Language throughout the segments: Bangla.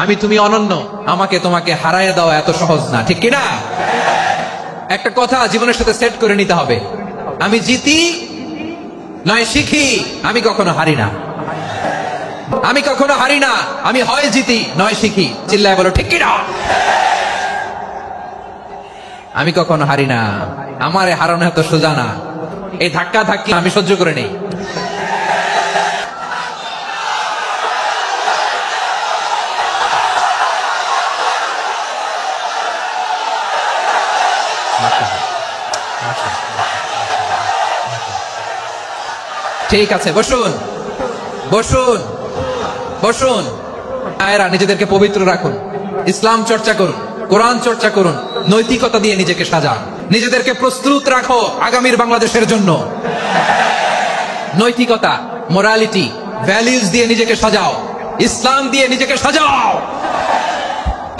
আমি তুমি অনন্য, আমাকে তোমাকে হারায় দেওয়া এত সহজ না, ঠিক কিনা? একটা কথা জীবনের সাথে সেট করে নিতে হবে, আমি জিতি নয় শিখি, আমি কখনো হারি না। আমি কখনো হারি না, আমি হয় জিতি নয় শিখি। চিল্লায় বলো ঠিক কিনা? আমি কখনো হারি না, আমারে হারানো এত সোজা না। এই ধাক্কা ধাক্কি আমি সহ্য করে নেই। ঠিক আছে, বসুন বসুন বসুন। আয়েরা, নিজেদেরকে পবিত্র রাখুন, ইসলাম চর্চা করুন, কোরআন চর্চা করুন, নৈতিকতা দিয়ে নিজেকে সাজান, নিজেদেরকে প্রস্তুত রাখো আগামীর বাংলাদেশের জন্য। নৈতিকতা, মোরালিটি, ভ্যালিউজ দিয়ে নিজেকে সাজাও, ইসলাম দিয়ে নিজেকে সাজাও,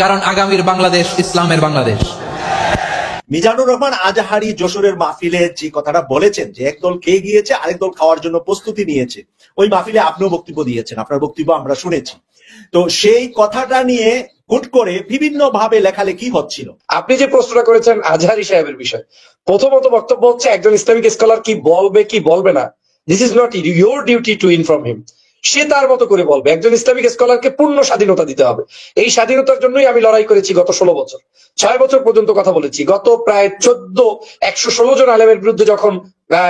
কারণ আগামীর বাংলাদেশ ইসলামের বাংলাদেশ। মিজানুর রহমান আজহারী যশোরের মাহফিলে যে কথাটা বলেছেন যে একদল খেয়ে গিয়েছে, আরেক দল খাওয়ার জন্য প্রস্তুতি নিয়েছে, ওই মাহফিলে আপনিও বক্তব্য দিয়েছেন, আপনার বক্তব্য আমরা শুনেছি। তো সেই কথাটা নিয়ে হুট করে বিভিন্ন ভাবে লেখালেখি হচ্ছিল। আপনি যে প্রশ্নটা করেছেন আজহারী সাহেবের বিষয়, প্রথমত বক্তব্য হচ্ছে একজন ইসলামিক স্কলার কি বলবে কি বলবে না, this is not your duty to inform him. সে তার মতো করে বলবে। একজন ইসলামিক স্কলারকে পূর্ণ স্বাধীনতা দিতে হবে। এই স্বাধীনতার জন্যই আমি লড়াই করেছি গত 16 বছর, 6 বছর পর্যন্ত কথা বলেছি। গত প্রায় 116 জন আলেমের বিরুদ্ধে যখন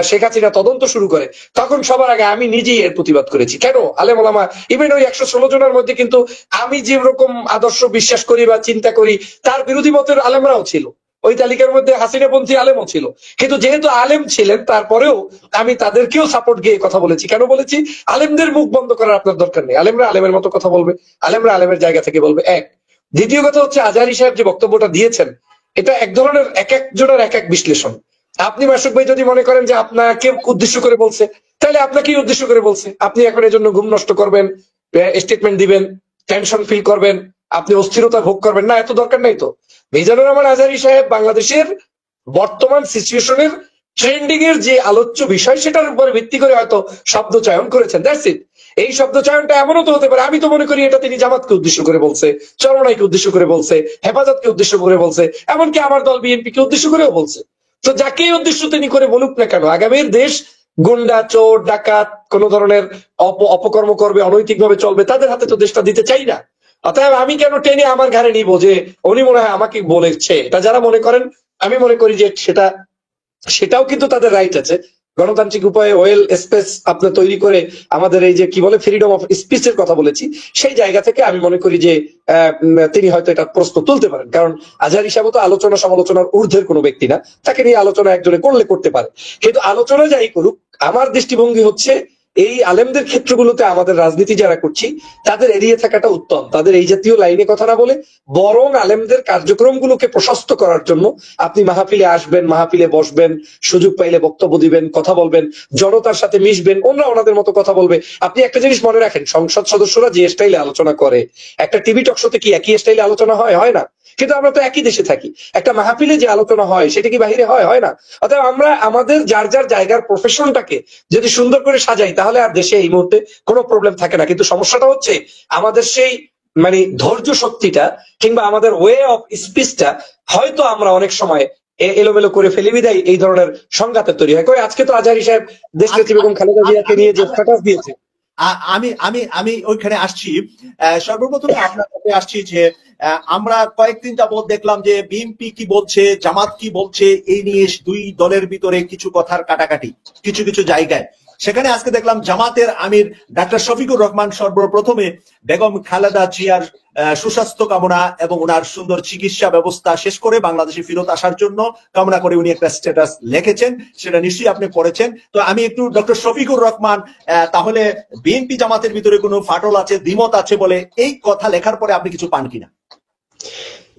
শেখ হাসিনা তদন্ত শুরু করে, তখন সবার আগে আমি নিজেই এর প্রতিবাদ করেছি। কেন? আলেম ওলামা, ইভেন ওই 116 জনের মধ্যে কিন্তু আমি যেরকম আদর্শ বিশ্বাস করি বা চিন্তা করি, তার বিরোধী মতের আলেমরাও ছিল। ওই তালিকার মধ্যে হাসিনাপন্থী আলেমও ছিল। কিন্তু যেহেতু আলেম ছিলেন, তারপরেও আমি তাদেরকেও সাপোর্ট গিয়ে কথা বলেছি। কেন বলেছি? আলেমদের মুখ বন্ধ করার আপনার দরকার নেই। আলেমরা আলেমের মতো কথা বলবে, আলেমরা আলেমের জায়গা থেকে বলবে। এক, দ্বিতীয় কথা হচ্ছে আজহারী সাহেব যে বক্তব্যটা দিয়েছেন, এটা এক ধরনের এক একজনের এক এক বিশ্লেষণ। আপনি মাসুক ভাই যদি মনে করেন যে আপনাকে উদ্দেশ্য করে বলছে, তাহলে আপনাকেই উদ্দেশ্য করে বলছে। আপনি এখন এর জন্য ঘুম নষ্ট করবেন, স্টেটমেন্ট দিবেন, টেনশন ফিল করবেন, আপনি অস্থিরতা ভোগ করবেন না, এত দরকার নাই তো। মিজানুর রহমান আজহারী সাহেব বাংলাদেশের বর্তমান সিচুয়েশনের ট্রেন্ডিং এর যে আলোচ্য বিষয়, সেটার উপরে ভিত্তি করে হয়তো শব্দ চয়ন করেছেন, দ্যাটস ইট। এই শব্দ চয়নটা এমনও তো হতে পারে, আমি তো মনে করি এটা তিনি জামাতকে উদ্দেশ্য করে বলছে, চরমনাইকে উদ্দেশ্য করে বলছে, হেফাজতকে উদ্দেশ্য করে বলছে, এমনকি আমার দল বিএনপি কে উদ্দেশ্য করেও বলছে। তো যাকেই উদ্দেশ্য তিনি করে বলুক না কেন, আগামীর দেশ গুন্ডা, চোর, ডাকাত, কোন ধরনের অপকর্ম করবে, অনৈতিকভাবে চলবে, তাদের হাতে তো দেশটা দিতে চাই না। অতএব আমি কেন টেনে আমার ঘাড়ে নিব যে উনি মনে হয় আমাকে বলেছে? এটা যারা মনে করেন, আমি মনে করি যে সেটাও কিন্তু তাদের রাইট আছে। গণতান্ত্রিক উপায়ে ওয়েল স্পেস আপনার তৈরি করে আমাদের এই যে কি বলে ফ্রিডম অফ স্পিচের কথা বলেছি, সেই জায়গা থেকে আমি মনে করি যে তিনি হয়তো এটা প্রশ্ন তুলতে পারেন। কারণ আজহারী সাহেব তো আলোচনা সমালোচনার ঊর্ধ্বের কোনো ব্যক্তি না, তাকে নিয়ে আলোচনা একজনে করতে পারে। কিন্তু আলোচনা যাই করুক, আমার দৃষ্টিভঙ্গি হচ্ছে এই আলেমদের ক্ষেত্রগুলোতে আমাদের রাজনীতি যারা করছি, তাদের এড়িয়ে থাকাটা উত্তম। তাদের এই জাতীয় লাইনে কথা না বলে বরং আলেমদের কার্যক্রমগুলোকে প্রশস্ত করার জন্য আপনি মাহফিলে আসবেন, মাহফিলে বসবেন, সুযোগ পাইলে বক্তব্য দিবেন, কথা বলবেন, জনতার সাথে মিশবেন, ওনাদের মতো কথা বলবে। আপনি একটা জিনিস মনে রাখেন, সংসদ সদস্যরা যে স্টাইলে আলোচনা করে, একটা টিভি টক শোতে কি একই স্টাইলে আলোচনা হয়? হয় না। কিন্তু আমরা তো একই দেশে থাকি। একটা মাহফিলে যে আলোচনা হয়, সেটা কি বাহিরে হয়? হয় না। অতএব আমরা আমাদের যার যার জায়গার প্রফেশনটাকে যদি সুন্দর করে সাজাই, তাহলে আর দেশে এই মুহূর্তে কোনো প্রবলেম থাকে না। কিন্তু সমস্যাটা হচ্ছে আমাদের সেই মানে ধৈর্য শক্তিটা কিংবা আমাদের ওয়ে অফ স্পিচটা হয়তো আমরা অনেক সময় এলোমেলো করে ফেলি, বিদায় এই ধরনের সংঘাতের তৈরি হয়। আজকে তো আজহারী সাহেব দেশনেত্রী বেগম খালেদা জিয়াকে নিয়ে যে স্ট্যাটাস দিয়েছে, আমি আমি আমি ওইখানে আসছি। সর্বপ্রথমে আপনার কাছে আসছি যে আমরা কয়েকদিন যাবত দেখলাম যে বিএনপি কি বলছে, জামাত কি বলছে, এই নিয়ে দুই দলের ভিতরে কিছু কথার কাটাকাটি কিছু কিছু জায়গায়। সেখানে আজকে দেখলাম জামাতের আমির ডাক্তার শফিকুর রহমান সর্বপ্রথমে বেগম খালেদা জিয়ার সুস্বাস্থ্য কামনা এবং ওনার সুন্দর চিকিৎসা ব্যবস্থা শেষ করে বাংলাদেশে ফেরত আসার জন্য কামনা করে উনি একটা স্ট্যাটাস লিখেছেন, সেটা নিশ্চয়ই আপনি পড়েছেন। তো আমি একটু ডক্টর শফিকুর রহমান, তাহলে বিএনপি জামাতের ভিতরে কোনো ফাটল আছে, দ্বিমত আছে বলে এই কথা লেখার পরে আপনি কিছু পান কিনা?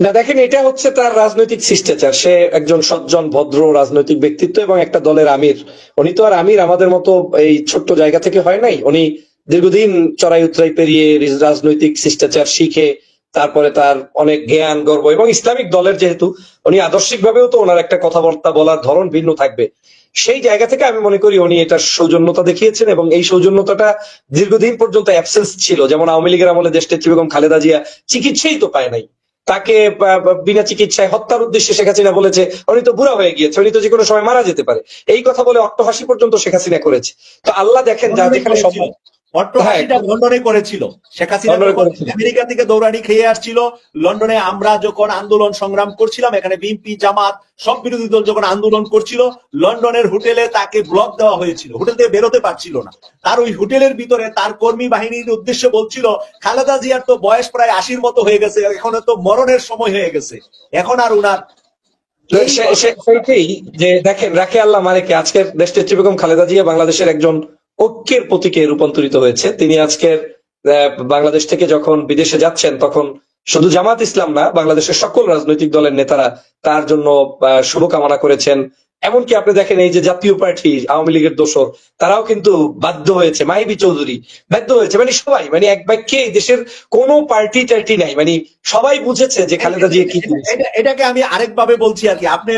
না, দেখেন, এটা হচ্ছে তার রাজনৈতিক শিষ্টাচার। সে একজন সজ্জন ভদ্র রাজনৈতিক ব্যক্তিত্ব এবং একটা দলের আমির। উনি তো আর আমির আমাদের মতো এই ছোট্ট জায়গা থেকে হয় নাই। উনি দীর্ঘদিন চড়াই উতরাই পেরিয়ে রাজনৈতিক শিষ্টাচার শিখে তারপরে তার অনেক জ্ঞান, গর্ব এবং ইসলামিক দলের যেহেতু উনি আদর্শিক ভাবেও তো ওনার একটা কথাবার্তা বলার ধরন ভিন্ন থাকবে। সেই জায়গা থেকে আমি মনে করি উনি এটা সৌজন্যতা দেখিয়েছেন, এবং এই সৌজন্যতাটা দীর্ঘদিন পর্যন্ত অ্যাবসেন্স ছিল। যেমন আওয়ামী লীগের আমলে দেশনেত্রী বেগম খালেদা জিয়া চিকিৎসাই তো পায় নাই, তাকে বিনা চিকিৎসায় হত্যার উদ্দেশ্যে শেখ হাসিনা বলেছে উনি তো বুড়া হয়ে গিয়েছে, উনি তো যে কোনো সময় মারা যেতে পারে, এই কথা বলে অট্টহাসি পর্যন্ত শেখ হাসিনা করেছে। তো আল্লাহ দেখেন যা যেখানে সম্ভব। অট্টহাসিটা লন্ডনে করেছিল শেখ হাসিনা, লন্ডনে করেছিল। আমেরিকা থেকে দৌড়ানি খেয়ে আসছিল লন্ডনে। আমরা যখন আন্দোলন সংগ্রাম করছিলাম, এখানে বিএনপি জামাত সব বিরোধী দল যখন আন্দোলন করছিল, লন্ডনের হোটেলে তাকে ব্লক দেওয়া হয়েছিল, হোটেল থেকে বেরোতে পারছিল না। তার ওই হোটেলের ভিতরে তার কর্মী বাহিনীর উদ্দেশ্যে বলছিল, খালেদা জিয়ার তো বয়স প্রায় 80-র মতো হয়ে গেছে, এখন তো মরণের সময় হয়ে গেছে, এখন আর উনার সেইটাই যে দেখেন রাখে আল্লাহ মালিককে আজকের দেশনেত্রী বেগম খালেদা জিয়া বাংলাদেশের একজন ঐক্যের প্রতীকে রূপান্তরিত হয়েছে। তিনি আজকের বাংলাদেশ থেকে যখন বিদেশে যাচ্ছেন, তখন শুধু জামাত ইসলাম না, বাংলাদেশের সকল রাজনৈতিক দলের নেতারা তার জন্য শুভকামনা করেছেন। এমনকি আপনি দেখেন এই যে জাতীয় পার্টি আওয়ামী লীগের দোসর, তারাও কিন্তু বাধ্য হয়েছে, মাহিবী চৌধুরী বাধ্য হয়েছে, মানে সবাই, মানে এক বাক্যে দেশের কোনো পার্টি টার্টি নাই, মানে সবাই বুঝেছে যে খালেদা জিয়া কি। এটাকে আমি আরেকভাবে বলছি আর কি, আপনি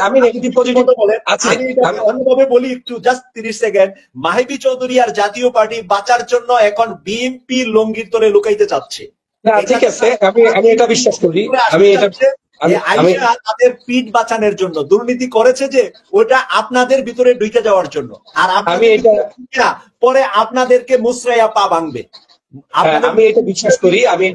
আমি নেগেটিভ পজিটিভ বলেন, আমি অন্যভাবে বলি একটু, জাস্ট 30 সেকেন্ড। মাহিবী চৌধুরী আর জাতীয় পার্টি বাঁচার জন্য এখন বিএনপি লঙ্গির তলে লুকাইতে চাচ্ছে। না ঠিক আছে, আমি এটা বিশ্বাস করি, আমি এটা আইসা তাদের পিঠ বাঁচানোর জন্য দুর্নীতি করেছে, যে ওটা আপনাদের ভিতরে ঢুকে যাওয়ার জন্য, আর আমি এটা পরে আপনাদেরকে মুসরাইয়া পা ভাঙবে। আমি এটা বিশ্বাস করি, আমি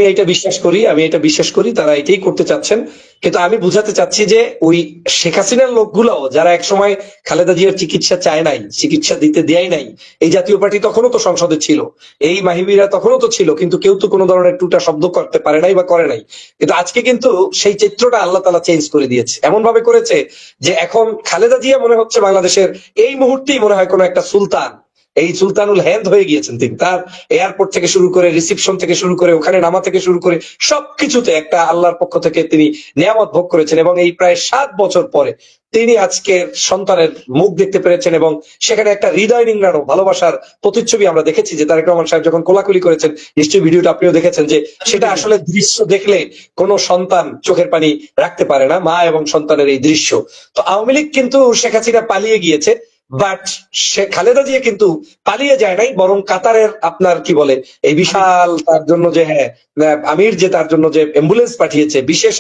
এটা বিশ্বাস করি তারা এটাই করতে চাচ্ছেন। কিন্তু আমি বুঝাতে চাচ্ছি যে ওই শেখ হাসিনার লোকগুলাও যারা একসময় খালেদা জিয়ার চিকিৎসা চায় নাই, চিকিৎসা দিতে দেয় নাই, এই জাতীয় পার্টি তখনও তো সংসদে ছিল, এই মাহিবীরা তখনও তো ছিল, কিন্তু কেউ তো কোনো ধরনের টুটা শব্দ করতে পারে নাই বা করে নাই। কিন্তু আজকে কিন্তু সেই চিত্রটা আল্লাহ তাআলা চেঞ্জ করে দিয়েছে, এমন ভাবে করেছে যে এখন খালেদা জিয়া মনে হচ্ছে বাংলাদেশের এই মুহূর্তেই মনে হয় কোনো একটা সুলতান, এই সুলতানুল হেন্দ হয়ে গিয়েছেন তিনি। তার এয়ারপোর্ট থেকে শুরু করে, রিসিপশন থেকে শুরু করে, ওখানে নামা থেকে শুরু করে সবকিছুতে একটা আল্লাহর পক্ষ থেকে তিনি নিয়ামত ভোগ করেছেন, এবং এই প্রায় 7 বছর পরে তিনি আজকে সন্তানের মুখ দেখতে পেরেছেন, এবং সেখানে একটা হৃদয় নিংড়ানো ভালোবাসার প্রতিচ্ছবি আমরা দেখেছি যে তারেক রহমান সাহেব যখন কোলাকুলি করেছেন, নিশ্চয়ই ভিডিওটা আপনিও দেখেছেন, যে সেটা আসলে দৃশ্য দেখলে কোনো সন্তান চোখের পানি রাখতে পারে না, মা এবং সন্তানের এই দৃশ্য। তো আওয়ামী লীগ কিন্তু শেখ হাসিনা পালিয়ে গিয়েছে, বাট খালেদা জিয়া কিন্তু পালিয়ে যায় নাই, বরং কাতারের আপনার কি বলে এই বিশাল তার জন্য যে আমির যে তার জন্য যে অ্যাম্বুলেন্স পাঠিয়েছে, বিশেষ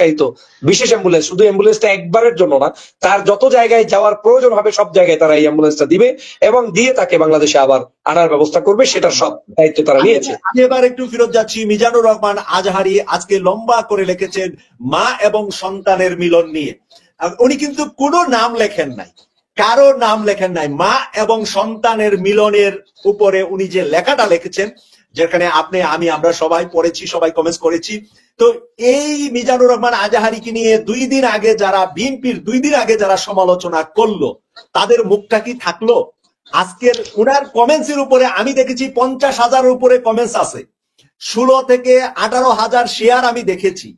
অ্যাম্বুলেন্স, শুধু অ্যাম্বুলেন্সটা একবারের জন্য না, তার যত জায়গায় যাওয়ার প্রয়োজন হবে সব জায়গায় তারা এই অ্যাম্বুলেন্সটা দিবে এবং দিয়ে তাকে বাংলাদেশে আবার আনার ব্যবস্থা করবে, সেটার সব দায়িত্ব তারা নিয়েছে। আমি এবার একটু ফিরত যাচ্ছি। মিজানুর রহমান আজহারী আজকে লম্বা করে লিখেছেন মা এবং সন্তানের মিলন নিয়ে। উনি কিন্তু কোনো নাম লেখেন নাই, কারো নাম লেখেন নাই, মা এবং সন্তানের মিলনের উপরে উনি যে লেখাটা লিখেছেন, যেখানে আপনি আমরা সবাই পড়েছি, সবাই কমেন্ট করেছি। তো এই মিজানুর রহমান আজহারীকে নিয়ে 2 দিন আগে যারা বিএনপির 2 দিন আগে যারা সমালোচনা করলো, তাদের মুখটা কি থাকলো? আজকের উনার কমেন্টস এর উপরে আমি দেখেছি 50,000-এর উপরে কমেন্টস আছে, 16 থেকে 18,000 শেয়ার আমি দেখেছি।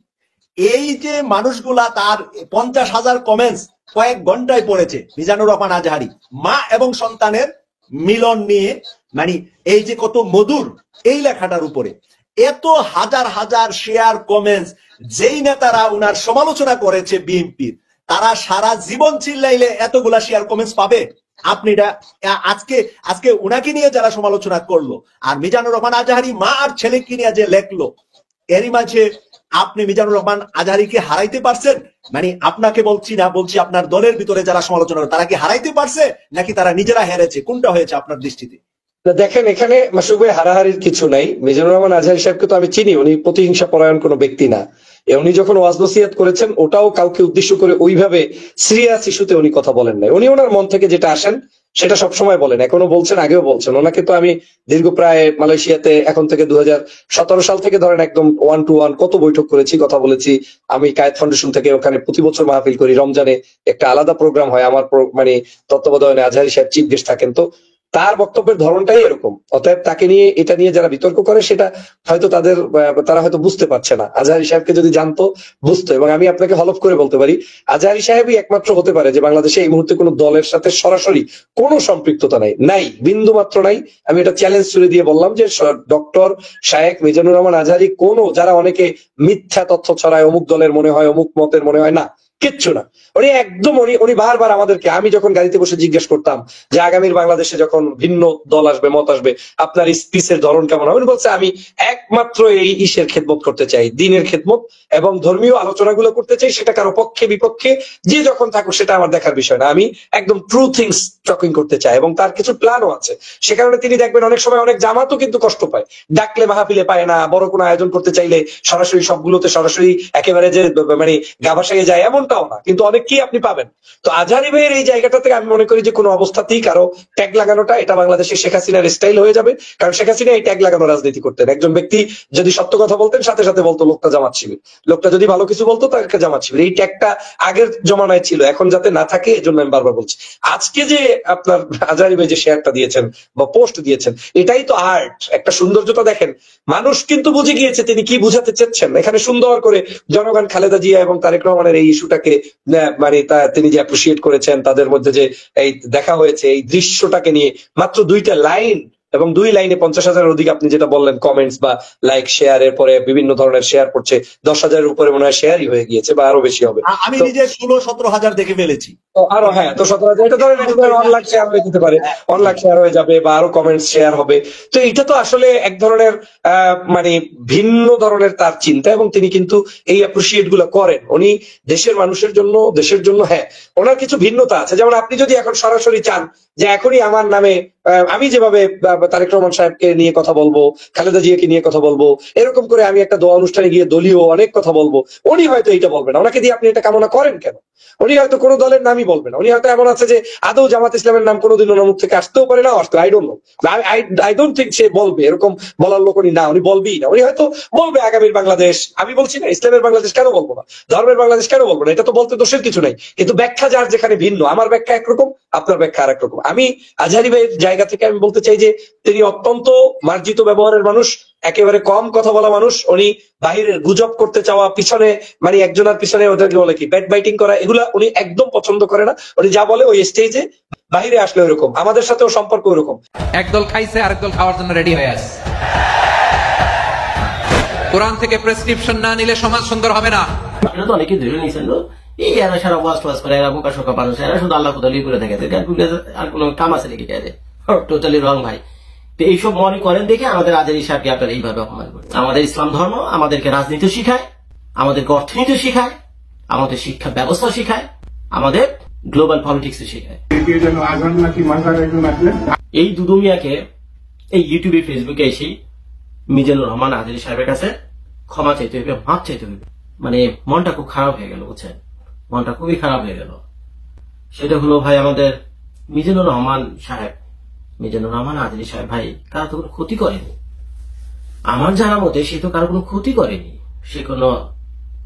এই যে মানুষগুলা তার 50,000 কমেন্টস কয়েক ঘন্টায় পড়েছে মিজানুর রহমান আজহারী মা এবং সন্তানের মিলন নিয়ে, মানে এই যে কত মধুর এই লেখাটার উপরে এত হাজার হাজার শেয়ার কমেন্টস। যেই নেতারা উনার সমালোচনা করেছে বিএনপির, তারা সারা জীবন চিল্লাইলে এতগুলা শেয়ার কমেন্টস পাবে? আপনি এটা আজকে উনাকে নিয়ে যারা সমালোচনা করলো, আর মিজানুর রহমান আজহারী মা আর ছেলেকে নিয়ে যে লেখলো, এরই মাঝে আপনি মিজানুর রহমান আজহারীকে হারাইতে পারছেন? মানে আপনাকে বলছি না, বলছি আপনার দলের ভিতরে যারা সমালোচনা করে তারা কি হারাইতে পারছে, নাকি তারা নিজেরা হেরেছে? কোনটা হয়েছে আপনার দৃষ্টিতে? দেখেন এখানে মাসুক ভাই হারাহারির কিছু নাই। মিজানুর রহমান আজহারী সাহেবকে তো আমি চিনি, উনি প্রতিহিংসা পরায়ণ কোনো ব্যক্তি না। উনি যখন ওয়াজ নসিহত করেছেন, ওটাও কাউকে উদ্দেশ্য করে ওইভাবে সিরিয়াস ইস্যুতে উনি কথা বলেন নাই। উনি ওনার মন থেকে যেটা আসেন সেটা সবসময় বলেন, এখনো বলছেন, আগেও বলছেন। ওনাকে তো আমি দীর্ঘ প্রায় মালয়েশিয়াতে এখন থেকে 2017 সাল থেকে ধরেন একদম 1-to-1 কত বৈঠক করেছি, কথা বলেছি। আমি কায়েদ ফাউন্ডেশন থেকে ওখানে প্রতি বছর মাহফিল করি, রমজানে একটা আলাদা প্রোগ্রাম হয় আমার, মানে তত্ত্বাবধানে আজহারী সাহেব চিফ গেস্ট থাকেন। তো তার বক্তব্যের ধরনটাই এরকম। অতএব তাকে নিয়ে এটা নিয়ে যারা বিতর্ক করে, সেটা হয়তো তারা হয়তো বুঝতে পারছে না। আজহারী সাহেবকে যদি জানতো বুঝতো। এবং আমি আপনাকে হলফ করে বলতে পারি, আজহারী সাহেবই একমাত্র হতে পারে যে বাংলাদেশে এই মুহূর্তে কোনো দলের সাথে সরাসরি কোনো সম্পৃক্ততা নাই, বিন্দু মাত্র নাই। আমি এটা চ্যালেঞ্জ ছুড়ে দিয়ে বললাম যে ডক্টর শায়েখ মিজানুর রহমান আজহারী কোনো, যারা অনেকে মিথ্যা তথ্য ছড়ায়, অমুক দলের মনে হয়, অমুক মতের মনে হয়, না, কিচ্ছু না। উনি একদম উনি বারবার আমাদেরকে, আমি যখন গাড়িতে বসে জিজ্ঞেস করতাম যে আগামীর বাংলাদেশে যখন ভিন্ন দল আসবে, মত আসবে, আপনার স্পিচের ধরন কেমন হবে, উনি বলছে আমি একমাত্র এই ইসের খেদমত করতে চাই, দিনের খেদমত এবং ধর্মীয় আলোচনাগুলো করতে চাই, সেটা কারো পক্ষে বিপক্ষে যে যখন থাকুক সেটা আমার দেখার বিষয় না, আমি একদম ট্রু থিংস টকিং করতে চাই। এবং তার কিছু প্ল্যানও আছে, সে কারণে তিনি দেখবেন অনেক সময় অনেক জামাতও কিন্তু কষ্ট পায়, ডাকলে মাহফিলে পায় না, বড় কোনো আয়োজন করতে চাইলে সরাসরি সবগুলোতে সরাসরি একেবারে যে মানে গাভাসাইয়ে যায় এমনটাও না, কিন্তু অনেককেই আপনি পাবেন। তো আজহারী ভাইয়ের এই জায়গাটা থেকে আমি মনে করি যে কোনো অবস্থাতেই কারো ট্যাগ লাগানোটা, এটা বাংলাদেশে শেখ হাসিনার স্টাইল হয়ে যাবে। কারণ শেখ হাসিনা এই ট্যাগ লাগানো রাজনীতি করতেন। একজন ব্যক্তি যদি সত্য কথা বলতেন, সাথে সাথে বলতো লোকটা জামাত শিবির, লোকটা যদি ভালো কিছু বলতো তাকে জামাত শিবির। এই ট্যাগটা আগের জমানায় ছিল, এখন যাতে না থাকে এজন্য আমি বারবার বলছি। আজকে যে আপনার আজহারী ভাই যে শেয়ারটা দিয়েছেন বা পোস্ট দিয়েছেন, এটাই তো আর্ট, একটা সৌন্দর্যতা দেখেন। মানুষ কিন্তু বুঝে গিয়েছে তিনি কি বুঝাতে চাচ্ছেন। এখানে সুন্দর করে জনগণ খালেদা জিয়া এবং তারেক রহমানের এই ইস্যুটাকে মানে তিনি যে অ্যাপ্রিসিয়েট করেছেন, তাদের মধ্যে যে এই দেখা হয়েছে এই দৃশ্যটাকে নিয়ে মাত্র 2টা লাইন, এবং 2 লাইনে 50,000-এর অধিক আপনি যেটা বললেন কমেন্টস বা লাইক শেয়ারের পরে বিভিন্ন ধরনের শেয়ার পড়ছে, 10,000-এর উপরে মনে হয় শেয়ারই হয়ে গিয়েছে বা আরো বেশি হবে। আমি নিজে 16-17 হাজার দেখে ফেলেছি। আরো হ্যাঁ, তো 17,000, এটা ধরেন 1 লাখ শেয়ার হয়ে যেতে পারে, 1 লাখ শেয়ার হয়ে যাবে বা আরো কমেন্টস শেয়ার হবে। তো এটা তো আসলে এক ধরনের মানে ভিন্ন ধরনের তার চিন্তা, এবং তিনি কিন্তু এই অ্যাপ্রিসিয়েট গুলো করেন। উনি দেশের মানুষের জন্য, দেশের জন্য, হ্যাঁ ওনার কিছু ভিন্নতা আছে। যেমন আপনি যদি এখন সরাসরি চান যে এখনই আমার নামে আমি যেভাবে তারেক রহমান সাহেবকে নিয়ে কথা বলবো, খালেদা জিয়াকে নিয়ে কথা বলবো, এরকম করে আমি একটা দোয়া অনুষ্ঠানে গিয়ে দলীয় অনেক কথা বলবো, উনি হয়তো এইটা বলবেন না। ওনাকে দিয়ে আপনি এটা কামনা করেন কেন? উনি হয়তো কোনো দলের নামই বলবেন না। উনি হয়তো এমন আছে যে আদৌ জামাত ইসলামের নাম কোনোদিন ওনার মুখ থেকে আসতেও পারে না, আসতে I don't know, I don't think সে বলবে, এরকম বলার লোক উনি না, উনি বলবেই না। উনি হয়তো বলবে আগামীর বাংলাদেশ, আমি বলছি না ইসলামের বাংলাদেশ কেন বলবো না, ধর্মের বাংলাদেশ কেন বলবো না, এটা তো বলতে দোষের কিছু নাই, কিন্তু ব্যাখ্যা যার যেখানে ভিন্ন, আমার ব্যাখ্যা একরকম, আপনার ব্যাখ্যা আরেক রকম। আমি আজহারী ভাইয়ের জায়গা থেকে আমি বলতে চাই যে তিনি অত্যন্ত মার্জিত ব্যবহারের মানুষ, একেবারে কম কথা বলা মানুষ। উনি বাহিরের গুজব করতে চাওয়া, পিছনে মানে একজনের পিছনে ওদেরকে বলে কি ব্যাট বাইটিং করা, এগুলা উনি একদম পছন্দ করে না। উনি যা বলে ওই স্টেজে, বাহিরে আসলে ওইরকম, আমাদের সাথেও সম্পর্ক ওইরকম। একদল খাইছে আরেকদল খাওয়ার জন্য রেডি হয়ে আছে। কোরআন থেকে প্রেসক্রিপশন না নিলে সমাজ সুন্দর হবে না। এটা তো অনেকে ধরে নিয়েছেন, এই এরা সারা ওয়াজ টোয়াজ করে, এরা বোকা শোকা মানুষ, এরা শুধু আল্লাহ কোথাও করে থাকে, আর কোনো কাম আছে নাকি? টোটালি রং ভাই। তো এইসব মনে করেন দেখে আমাদের আজহারী সাহেবকে আপনারা এইভাবে অপমান করেন। আমাদের ইসলাম ধর্ম আমাদেরকে রাজনীতি শিখায়, আমাদেরকে অর্থনীতি শিখায়, আমাদের শিক্ষা ব্যবস্থা শিখায়, আমাদের গ্লোবাল পলিটিক্স শিখায়। এই দুদুমিয়াকে এই ইউটিউবে ফেসবুকে এসে মিজানুর রহমান আজহারী সাহেবের কাছে ক্ষমা চাইতে হবে, মাপ চাইতে হবে। মানে মনটা খুব খারাপ হয়ে গেল, বুঝছেন, মনটা খুবই খারাপ হয়ে গেল। সেটা হলো ভাই আমাদের মিজানুর রহমান সাহেব, মিজানুর রহমান আজহারী সাহেব ভাই কারো তো কোনো ক্ষতি করেনি। আমার জানা মতে সে তো কারো কোনো ক্ষতি করেনি, সে কোনো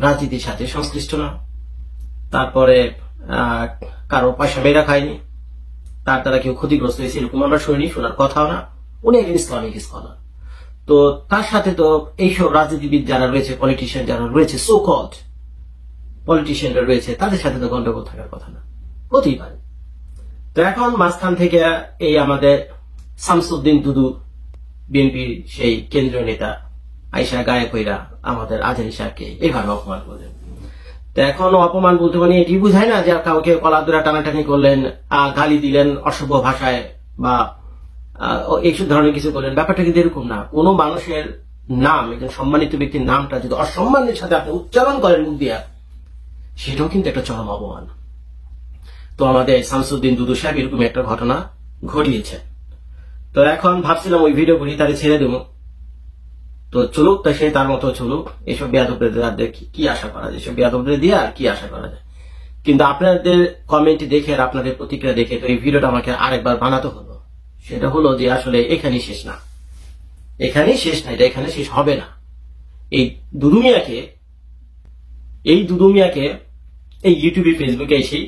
রাজনীতির সাথে সংশ্লিষ্ট না, তারপরে কারো পয়সা মেয়েরা খায়নি, তার দ্বারা কেউ ক্ষতিগ্রস্ত হয়েছে এরকম আমরা শুনিনি, শোনার কথাও না। উনি একজন ইসলামিক স্কলার। তো তার সাথে তো এইসব রাজনীতিবিদ যারা রয়েছে, পলিটিশিয়ান যারা রয়েছে, সো কল্ড পলিটিশিয়ানরা রয়েছে, তাদের সাথে তো গন্ডগোল থাকার কথা না, হতেই পারে। তো এখন মাঝখান থেকে এই আমাদের শামসুদ্দিন দুদু, বিএনপির সেই কেন্দ্রীয় নেতা, আইসা গায়ে কইরা আমাদের আজহারী সাহেবকে এইভাবে অপমান করলেন। তো এখন অপমান বলতে মানে এটি বুঝায় না যে কাউকে কলার দূরা টানাটানি করলেন, গালি দিলেন অসভ্য ভাষায় বা এইসব ধরনের কিছু করলেন। ব্যাপারটা কিন্তু এরকম না। কোন মানুষের নাম, একজন সম্মানিত ব্যক্তির নামটা যদি অসম্মানের সাথে আপনি উচ্চারণ করেন মুখ দিয়া, সেটাও কিন্তু একটা চরম অপমান। তো আমাদের শামসুদ্দিন দুদু সাহেব এরকম একটা ঘটনা ঘটিয়েছে। তো এখন ভাবছিলাম ওই ভিডিও করি তারে ছেড়ে দেবো, তো চলুক, তা সে তার মতো চলুক। এসব বেয়াদবদের কি আশা করা যায়, এসব বেয়াদবদের দিয়ে আর কি আশা করা যায়। কিন্তু আপনাদের কমেন্ট দেখে আর আপনাদের প্রতিক্রিয়া দেখে তো এই ভিডিওটা আমাকে আরেকবার বানাতে হলো। সেটা হলো যে আসলে এখানেই শেষ না, এখানেই শেষ না, এটা এখানে শেষ হবে না। এই দুদুমিয়াকে এই ইউটিউবে ফেসবুকে এসে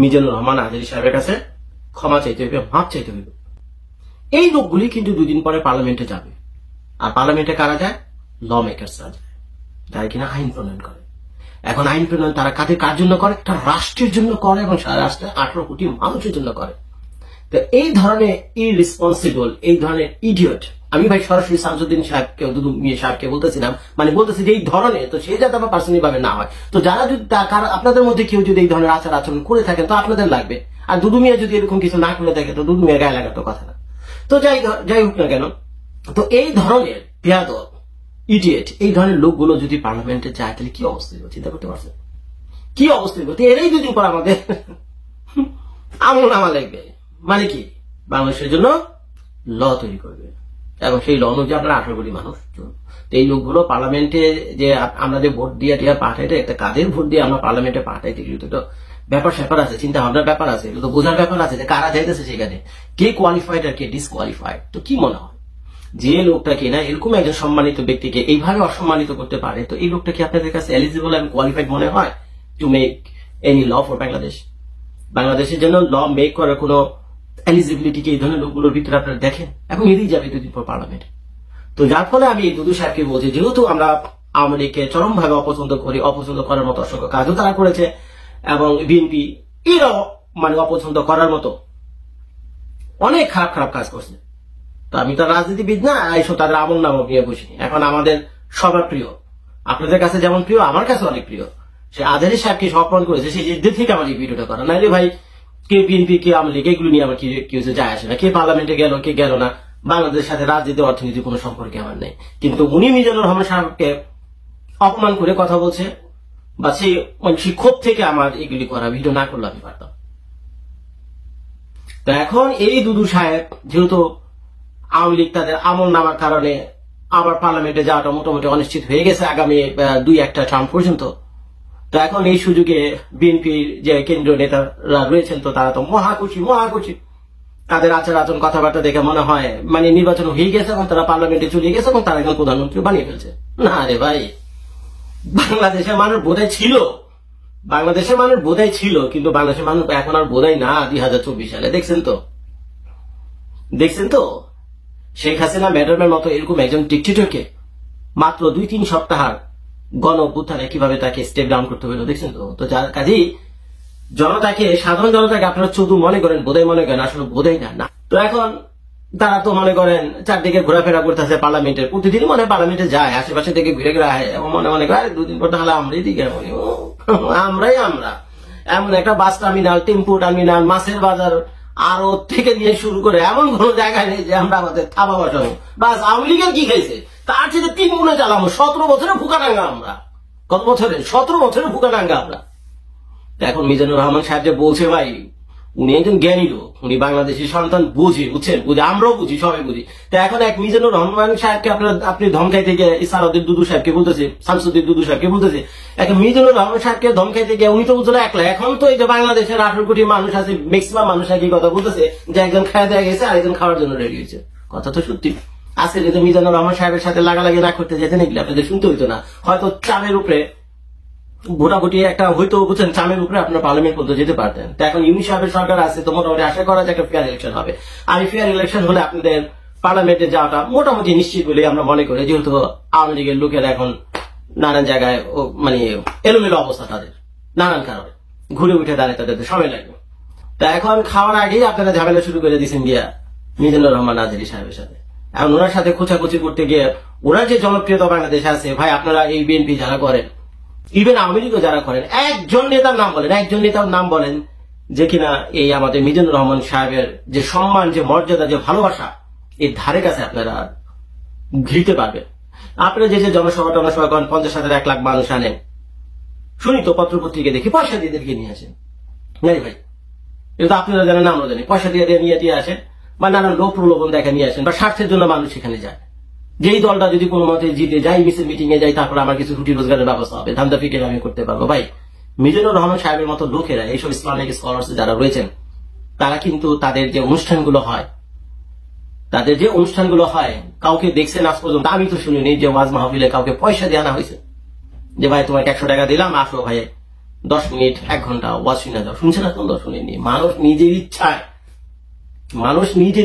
মিজানুর রহমান আজহারী সাহেবের কাছে ক্ষমা চাইতে হবে, মাপ চাইতে হবে। এই লোকগুলি কিন্তু 2 দিন পরে পার্লামেন্টে যাবে। আর পার্লামেন্টে কারা যায়? ল মেকার্সরা যায়, যারা কিনা আইন প্রণয়ন করে। এখন আইন প্রণয়ন তারা কার জন্য করে? একটা রাষ্ট্রের জন্য করে, এবং সারা রাষ্ট্রে 18 কোটি মানুষের জন্য করে। তো এই ধরনের ইররেসপন্সিবল, এই ধরনের ইডিয়ট আমি ভাই সরাসরি শামসুদ্দিন সাহেবকে দুদু মিয়া সাহেবকে বলতেছিলাম, মানে বলতেছি যে এই ধরনের, তো সে যাতে আবার পার্সোনালি ভাবে না হয়। তো যারা যদি আপনাদের মধ্যে কেউ যদি এই ধরনের আচার আচরণ করে থাকেন তো আপনাদের লাগবে। আর দুদু মিয়া যদি এরকম কিছু না করে থাকে তো দুদু মিয়া গায়ে লাগার তো কথা না। তো যাই হোক না কেন, তো এই ধরনের বেয়াদব ইডিয়েট এই ধরনের লোকগুলো যদি পার্লামেন্টে যায় তাহলে কি অবস্থা হবে চিন্তা করতে পারছেন? কি অবস্থা হবে? এরাই দুদিন পর আমাদের আমল নামা লাগবে, মানে কি বাংলাদেশের জন্য ল তৈরি করবে, এবং সেই ল অনুযায়ী আপনারা 18 কোটি মানুষ। তো এই লোকগুলো পার্লামেন্টে যে আমরা যে ভোট দিয়ে পাঠাইতে, একটা কাদের ভোট দিয়ে আমরা পার্লামেন্টে পাঠাইতে, কিন্তু তো ব্যাপার স্যাপার আছে, চিন্তা ভাবনার ব্যাপার আছে, তো বোঝার ব্যাপার আছে যে কারা যাইতেছে সেখানে, কে কোয়ালিফাইড আর কে ডিসকোয়ালিফাইড। তো কি মনে হয় যে লোকটা কিনা এরকম একজন সম্মানিত ব্যক্তিকে এইভাবে অসম্মানিত করতে পারে, তো এই লোকটা কি আপনাদের কাছে এলিজিবল এবং কোয়ালিফাইড মনে হয় to make any law for Bangladesh? বাংলাদেশের জন্য ল মেক করার কোন এলিজিবিলিটি কি এই ধরনের লোকগুলোর ভিতরে আপনারা দেখেন? এবং এদিকে যাবে দুদিন পর পার্লামেন্ট। তো যার ফলে আমি দুদু সাহেবকে বলছি, যেহেতু আমরা আওয়ামী লীগকে চরমভাবে অপছন্দ করি, অপছন্দ করার মতো অসংখ্য কাজও তারা করেছে, এবং বিএনপি এরাও মানে অপছন্দ করার মতো অনেক খারাপ খারাপ কাজ করছে। তো আমি তো রাজনীতিবিদ না, এইসব তাদের আমল নাম নিয়ে বসিনি। এখন আমাদের সবার প্রিয়, আপনাদের কাছে যেমন প্রিয় আমার কাছে অনেক প্রিয়, সে আজহারী সাহেবকে অপমান করেছে সেই যে থেকে আমার এই ভিডিওটা করা। নাইলে ভাই কে বিএনপি কে আওয়ামী লীগ এগুলো নিয়ে আমার কি হচ্ছে যায় আসে না, কে পার্লামেন্টে গেল কে গেল না, বাংলাদেশের সাথে রাজনীতি অর্থনীতি কোনো সম্পর্কে আমার নেই। কিন্তু উনি মিজানুর রহমান সাহেবকে অপমান করে কথা বলছে, বা সেই ক্ষোভ থেকে আমার এগুলি করা, ভিডিও না করলে আমি পারতাম। তো এখন এই দুদু সাহেব যেহেতু আওয়ামী লীগ তাদের আমল নামার কারণে আবার পার্লামেন্টে যাওয়াটা মোটামুটি অনিশ্চিত হয়ে গেছে আগামী 2-1টা টার্ম পর্যন্ত। তো এখন এই সুযোগে বিএনপির যে কেন্দ্রীয় নেতারা রয়েছেন তো তারা তো মহাখুশি। তাদের আচার আচরণ কথাবার্তা দেখে মনে হয় মানে নির্বাচন হয়ে গেছে এবং তারা পার্লামেন্টে চলে গেছে এবং তারা এখন প্রধানমন্ত্রী বানিয়ে ফেলছে। না রে ভাই, বাংলাদেশের মানুষ বোধহয় ছিল, কিন্তু বাংলাদেশের মানুষ এখন আর বোধহয় না 2024 সালে। দেখছেন তো শেখ হাসিনা ম্যাডামের মতো এরকম একজন ডিক্টেটরকে মাত্র 2-3 সপ্তাহ গণ অভ্যুত্থানে কিভাবে তাকে স্টেপ ডাউন করতে হলো, দেখছেন তো। তো যার কাজেই সাধারণ জনতাকে আপনারা শুধু মনে করেন বোধহয় মনে করেন, আসলে বোধহয় না। তো এখন তারা তো মনে করেন চারদিকে ঘোরাফেরা করতেছে পার্লামেন্টের, প্রতিদিন মনে পার্লামেন্টে যায়, আশেপাশে থেকে ঘুরে আয়, এবং মনে করে 2 দিন পর তাহলে আমরাই দিকে আমরা এমন একটা বাস টার্মিনাল, টেম্পু টার্মিনাল, মাছের বাজার আরো থেকে নিয়ে শুরু করে এমন কোন জায়গায় নেই যে আমরা আমাদের থাবা বসাবো। বাস আওয়ামী লীগের কি খাইছে তার থেকে 3 গুণে চালাবো। 17 বছরের ভুকাডাঙ্গা আমরা, কত বছরের 17 বছরের ভুকাডাঙ্গা আমরা। এখন মিজানুর রহমান সাহেব যে বলছে ভাই উনি একজন জ্ঞানী লোক, উনি বাংলাদেশের সন্তান, বুঝে আমরাও বুঝি, সবাই বুঝি। তো এখন এক মিজানুর রহমান সাহেবকে আপনি ধমকাইতে গিয়ে সারুদ্দিন দুদু সাহেবকে বলতেছে, শামসুদ্দিন দুদু সাহেবকে বলতেছে, এখন মিজানুর রহমান সাহেবকে ধমকাইতে গিয়ে উনি তো বুঝলো একলা। এখন তো এই যে বাংলাদেশের 18 কোটি মানুষ আছে, ম্যাক্সিমাম মানুষ একই কথা বলতেছে যে একজন খাওয়া দেওয়া গেছে আর একজন খাওয়ার জন্য রেডি হয়েছে। কথা তো সত্যি। আজকে যদি মিজানুর রহমান সাহেবের সাথে লাগালাগি না করতে যেতেন এগুলো আপনাদের শুনতে হইতো না, হয়তো চামের উপরে ভোটাভুটি একটা হয়তো বুঝছেন, চামের উপরে আপনার পার্লামেন্ট পর্যন্ত যেতে পারতেন। তো এখন ইউনি সাহেবের সরকার আছে, তো মোটামুটি আশা করা যায় একটা ফেয়ার ইলেকশন হবে। আর এই ফেয়ার ইলেকশন হলে আপনাদের পার্লামেন্টে যাওয়াটা মোটামুটি নিশ্চিত বলে আমরা মনে করি, যেহেতু আওয়ামী লীগের লোকেরা এখন নানান জায়গায় মানে এলোমেলো অবস্থা, তাদের নানান কারণে ঘুরে উঠে দাঁড়ায় তাদের সময় লাগবে। তা এখন খাওয়ার আগেই আপনারা ঝামেলা শুরু করে দিয়েছেন গিয়া মিজানুর রহমান আজহারী সাহেবের সাথে। এখন ওনার সাথে খোঁচাখুচি করতে গিয়ে ওনার যে জনপ্রিয়তা বাংলাদেশে আছে ভাই, আপনারা এই বিএনপি যারা করেন, ইভেন আওয়ামী লীগও যারা করেন, একজন নেতার নাম বলেন যে কিনা এই আমাদের মিজানুর রহমান সাহেবের যে সম্মান, যে মর্যাদা, যে ভালোবাসা, এই ধারে কাছে আপনারা ঘিরতে পারবেন। আপনারা যে জনসভা করেন, 50,000 1 লাখ মানুষ আনেন, শুনি তো পত্র পত্রিকা দেখি পয়সা দিয়ে নিয়ে আসেন। নাই ভাই, এটা তো আপনারা জানেন, আমরা জানি, পয়সা দিয়ে নিয়ে আসেন, বা নানান লোক প্রলোভন দেখা নিয়ে আসেন, বা স্বার্থের জন্য মানুষ সেখানে যায়। যেই দলটা যদি কোনো মতে জিতে যাই, মিটিং এ যাই, তারপর আমার কিছু রুটি রোজগারের ব্যবস্থা হবে, ধান্দা ফিকে আমি করতে পারবো। ভাই মিজানুর রহমান সাহেবের মতো লোকেরা, এইসব ইসলামিক স্কলার্স যারা রয়েছেন, তারা কিন্তু তাদের যে অনুষ্ঠানগুলো হয় কাউকে দেখছেন আজ পর্যন্ত? আমি তো শুনিনি যে ওয়াজ মাহফিলে কাউকে পয়সা দিয়ে আনা হয়েছে যে ভাই তোমাকে 100 টাকা দিলাম, আসো ভাই 10 মিনিট 1 ঘন্টা ওয়াজ শুনে যাও। শুনছে না? সুন্দর শুনিনি। মানুষ নিজের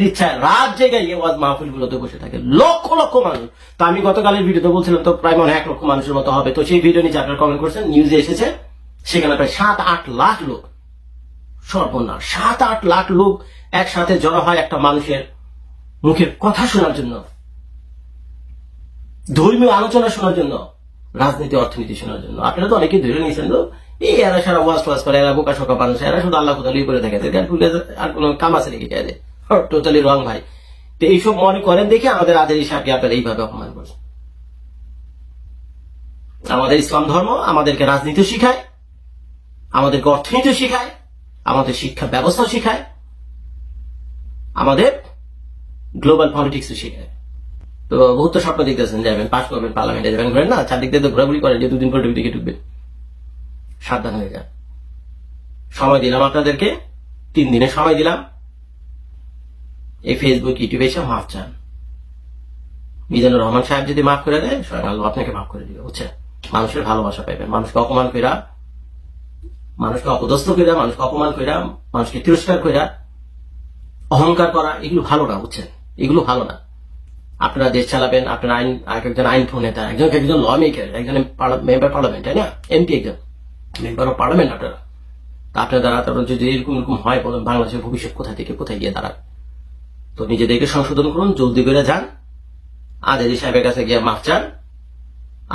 ইচ্ছায় রাত জেগে ওয়াজ মাহফিল গুলোতে বসে থাকে, লক্ষ লক্ষ মানুষ। তো আমি গতকালের ভিডিওতে বলছিলাম তো প্রায় 1 লক্ষ মানুষের মতো হবে। তো সেই ভিডিও নিচে আপনারা কমেন্ট করছেন, নিউজে এসেছে, সেখানে প্রায় 7-8 লাখ লোক, সর্বনাশ, 7-8 লাখ লোক একসাথে জড়ো হয় একটা মানুষের মুখের কথা শোনার জন্য। ধর্মীয় আলোচনা শোনার জন্য, রাজনীতি অর্থনীতি শোনার জন্য। আপনারা তো অনেকেই ধরে নিয়েছেন তো এই এরা সারা ওয়াজ টোয়াজ করে, এরা বোকা শোকা মানুষ, এরা শুধু আল্লাহ কোথাও করে থাকে, আর কোনো কাম আছে নাকি? টোটালি রং ভাই। তো এইসব মনে করেন দেখে আমাদের আজারি সাহেবকে আপনারা এইভাবে অপমান করছেন। আমাদের ইসলাম ধর্ম আমাদেরকে রাজনীতি শিখায়, আমাদেরকে অর্থনীতি শিখায়, আমাদের শিক্ষা ব্যবস্থা শিখায়, আমাদের গ্লোবাল পলিটিক্সও শিখায়। তো বহুত স্বপ্ন দেখতেছেন, যাবেন পাশ করবেন, পার্লামেন্টে যাবেন, ঘুরেন না, চারদিক দিয়ে তো ঘোরাঘুরি করেন যে 2 দিন পরে দিকে ঢুকবেন। সাবধান হয়ে যান। সময় দিলাম আপনাদেরকে, 3 দিনের সময় দিলাম। এই ফেসবুক ইউটিউবে এসে মাফ চান। মিজানুর রহমান সাহেব যদি মাফ করে দেয়, স্বয়ং আল্লাহ আপনাকে মাফ করে দিবে, বুঝছেন? মানুষের ভালোবাসা পাইবেন। মানুষকে অপমান কইরা, মানুষকে অপদস্থ কইরা, মানুষকে অপমান কইরা, মানুষকে তিরস্কার কইরা, অহংকার করা, এগুলো ভালো না, বুঝছেন? এগুলো ভালো না। আপনারা দেশ চালাবেন, আপনারা আইন, একজন আইন প্রণেতা, একজন ল মেকার, একজন মেম্বার পার্লামেন্ট, তাই না? এমপি, একজন মেম্বার অফ পার্লামেন্ট আপনারা। তা আপনার দ্বারা তারপর যদি এরকম হয়, বলেন বাংলাদেশের ভবিষ্যৎ কোথা থেকে কোথায় গিয়ে দাঁড়ান? তো নিজেদেরকে সংশোধন করুন, জলদি করে যান, আজারি সাহেবের কাছে গিয়ে মাফ চান।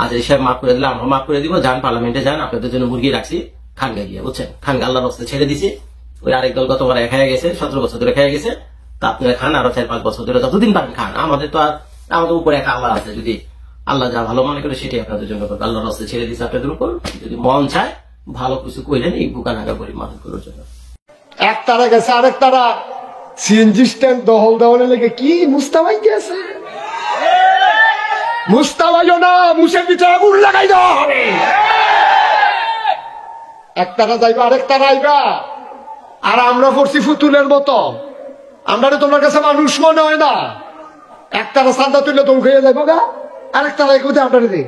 আজারি সাহেব মাফ করে দিলে আমরা মাফ করে দিব। যান পার্লামেন্টে যান, আপনাদের জন্য মুরগি রাখছি খানগা গিয়ে, বুঝছেন? খানগা আল্লাহর রাস্তা ছেড়ে দিছি। ওই আরেক দল গতবার খেয়ে গেছে, 17 বছর ধরে খেয়ে গেছে। তা আপনারা খান, আরো 4-5 বছর ধরে যতদিন পারেন খান। আমাদের তো আর, আমাদের উপরে একটা আল্লাহ আছে, যদি আল্লাহ যা ভালো মনে করে সেটাই আপনাদের জন্য করবে। আল্লাহর রাস্তা ছেড়ে দিচ্ছে আপনাদের উপর। যদি মন চায় ভালো কিছু কইলেন এই বুকানাগা গরিব মানুষগুলোর জন্য। এক তারা গেছে, আরেক তারা সিএনজি স্ট্যান্ড দহল দেওয়ালে লেগে কি মুস্তাবাই গেছে। মুস্তাবাইও না, মুসের ভিতরে আগুন লাগাই দেওয়া হবে। এক তারা যাইবা, আরেক তারা আইবা। আর আমরা পড়ছি ফুতুলের মতো, আমরা তোমার কাছে মানুষ মনে হয় না। এক তারা সান্দা তুললে দৌড় খেয়ে যাইব গা, আরেক তারা এগুতে আপনার দিই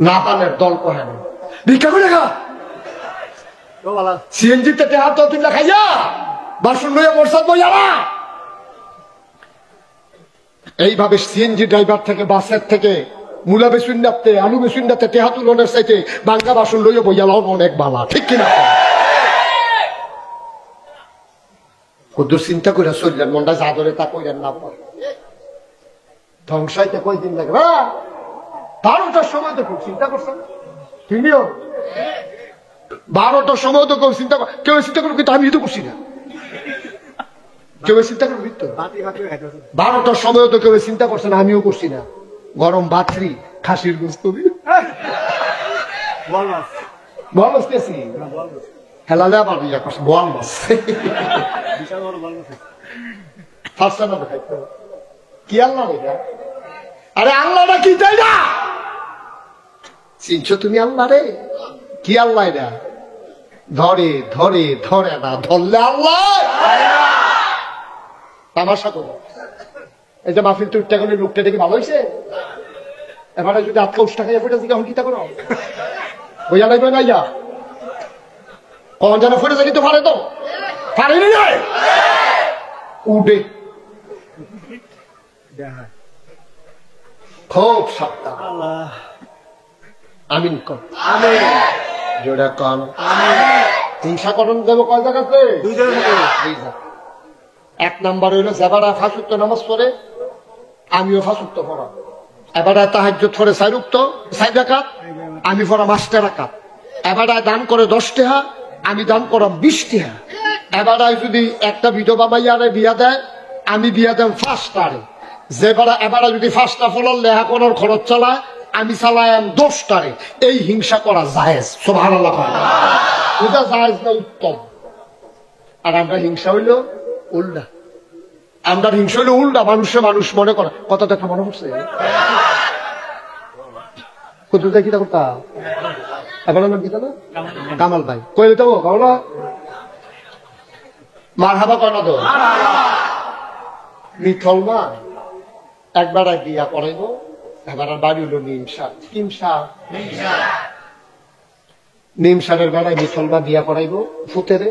না পানের দল কহেন ভিক্ষা করে খা। সিএনজিতে টেহা তো তুই খাইয়া বাসন লইয়া বর্ষাত বইয়া। এইভাবে সিএনজি ড্রাইভার থেকে, বাসের থেকে, মূলা বেসুন্ডাতে, আলু বেসুন্ডাতে টেহা তুলনের চাইতে বাঙ্গা বাসন লইয়া বইয়া লাও অনেক বালা, ঠিক কিনা? কদ্দুর চিন্তা করে চললেন, মনটা যা ধরে তা কইলেন না। ধ্বংসাইতে কয়দিন লাগবে? 12টার সময় তো খুব চিন্তা করছেন, তিনিও 12টার সময় তো কেউ চিন্তা করো, কিন্তু আমি তো করছি না। কেউ চিন্তা করবি তো 12টার সময় তো কেউ চিন্তা করছে না, আমিও করছি না। গরম বাছরি খাসির গোস্ত বল মাছি হেলালে আবার বল মাছ কি আল্লাহ? আরে আল্লাহটা কি তাই না? চিনছো তুমি আল্লাহ রে? কি আল্লাহ এটা? ধরে ধরে ধরে না, ধরলে আল্লাহ তামাশা করো। এই যে মাহফিল তো উঠতে গেলে লোকটা দেখে ভালো হয়েছে, এবারে যদি আটকা উষ্টা খাইয়া ফুটে দিকে কিতা করো বোঝা লাগবে না। ইয়া কখন যেন ফুটে যাই তো পারে, তো পারেনি উঠে খুব সাবধান। আমিন কর, জোড়া কন। হিংসা করণ দেব কয় জায়গাতে? 2 জায়গা। 1 নাম্বার হইলো যাবারা ফাঁসুক্ত নামাজ পড়ে, আমিও ফাঁসুক্ত পড়া। এবারে তাহাজ্জুদ পড়ে 4 রাকাত, আমি পড়া 5 রাকাত। এবারে দান করে 10 টাকা, আমি দান করাম 20 টাকা। এবারে যদি একটা বিধবা মাইয়ারে বিয়া দেয়, আমি বিয়া দেন 5টারে। এবারে যদি 5টা ফলার লেহা করার খরচ চালায়, আমি চালায়াম 10টারে। এই হিংসা করা জায়েজ, সুবহানাল্লাহ। এটা জায়েজ না, উত্তম। আর আমরা হিংসা হইলো উল্টা, আমরা হিংসা হইলো উল্টা। মানুষে মানুষ মনে করে, কথা দেখা মনে পড়ছে কত দেখি তা করতা। এখন নাম কি জানো? কামাল ভাই কইলে তো কামলা মারহাবা কয় না তো। মিথল মা একবার বিয়া করাইব, এবার বাড়ি হলো নিমসারের বেড়ায় মিথলমা বিয়া করাইব। ফুতেরে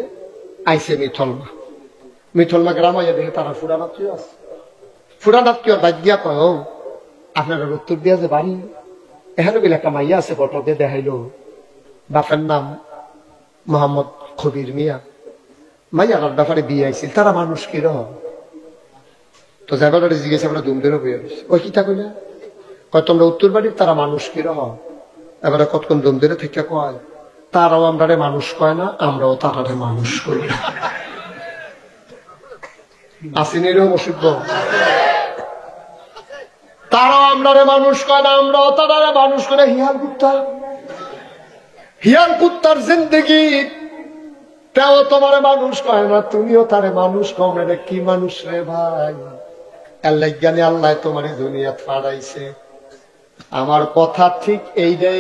আইসে মিথলমা গ্রাম আইয়া দেখে তারা ফুরানাত্রীয় আছে। ফুরানাত্রীয় বাদ গিয়া কয়, ও আপনারা উত্তর দিয়া যে বাড়ি এখানে গেলে একটা মাইয়া আছে, ফটোতে দেখাইলো, বাপের নাম মোহাম্মদ খবির মিয়া। মাইয়ার ব্যাপারে বিয়ে আইছিল, তারা মানুষ কিরকম? তো যাবার জিজ্ঞেস আমরা দুম বেরো বইয়া ওই কিতা কইলা, কয় তোমরা উত্তর বাড়ির তারা মানুষ কিরকম? এবারে কতক্ষণ দম ধরে থেকে কয় তারাও আমরারে মানুষ কয় না, আমরাও তারারে মানুষ করি না। আসেনি রে মুসিব, তারাও আমরারে মানুষ কয় না, আমরাও তারারে মানুষ করে। হিয়াল কুত্তার জিন্দগি তেও তোমারে মানুষ কয় না, তুমিও তারে মানুষ কও না। রে কি মানুষ রে ভাই? আল্লাহ জ্ঞানী, আল্লাহ তোমার দুনিয়া ফাড়াইছে। আমার কথা ঠিক এই রে।